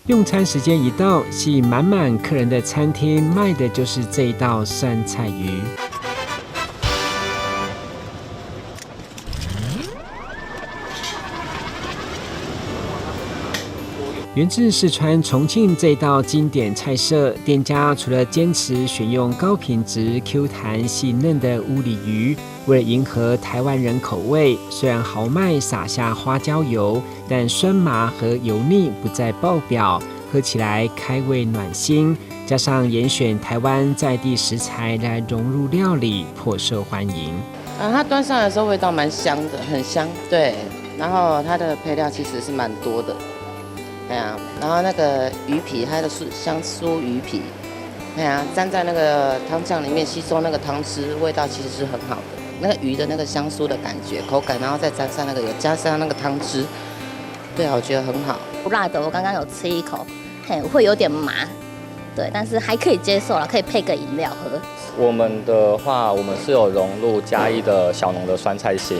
用餐时间一到，吸引满满客人的餐厅卖的就是这一道酸菜鱼。源自四川重庆这道经典菜色，店家除了坚持选用高品质、Q 弹细嫩的乌里鱼，为了迎合台湾人口味，虽然豪迈撒下花椒油，但酸麻和油腻不再爆表，喝起来开胃暖心。加上严选台湾在地食材来融入料理，颇受欢迎。它端上来的时候味道蛮香的，很香，对。然后它的配料其实是蛮多的。然后那个鱼皮，它的香酥鱼皮，沾在那个汤酱里面吸收那个汤汁，味道其实是很好的。那个鱼的那个香酥的感觉、口感，然后再沾上那个加上那个汤汁，对啊，我觉得很好。不辣的，我刚刚有吃一口，会有点麻，对，但是还可以接受了，可以配个饮料喝。我们的话，我们是有融入嘉义的小农的酸菜心。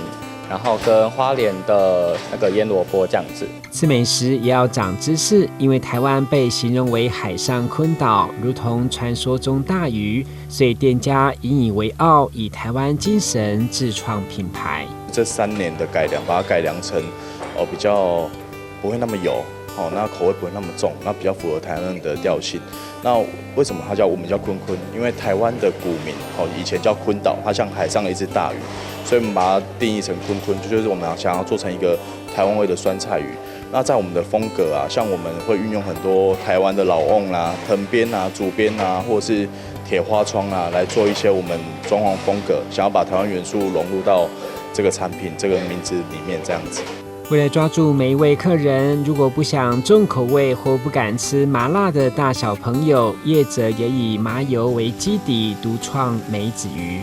然后跟花莲的那个腌萝卜酱汁，吃美食也要长知识，因为台湾被形容为海上昆岛，如同传说中大鱼，所以店家引以为傲，以台湾精神自创品牌。这3年的改良，把它改良成比较不会那么油，那口味不会那么重，那比较符合台湾的调性。那为什么我们叫坤坤？因为台湾的古名以前叫坤岛，它像海上的一只大鱼。所以我们把它定义成坤坤，就是我们想要做成一个台湾味的酸菜鱼。那在我们的风格啊，像我们会运用很多台湾的老瓮啦、藤编啊、竹编啊，或者是铁花窗啊，来做一些我们装潢风格，想要把台湾元素融入到这个产品、这个名字里面，这样子。为了抓住每一位客人，如果不想重口味或不敢吃麻辣的大小朋友，业者也以麻油为基底，独创梅子鱼。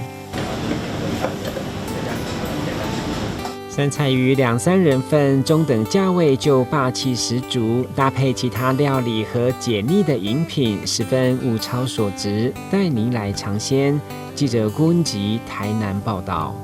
酸菜鱼2-3人份，中等价位就霸气十足，搭配其他料理和解腻的饮品，十分物超所值。带您来尝鲜。记者郭恩吉台南报道。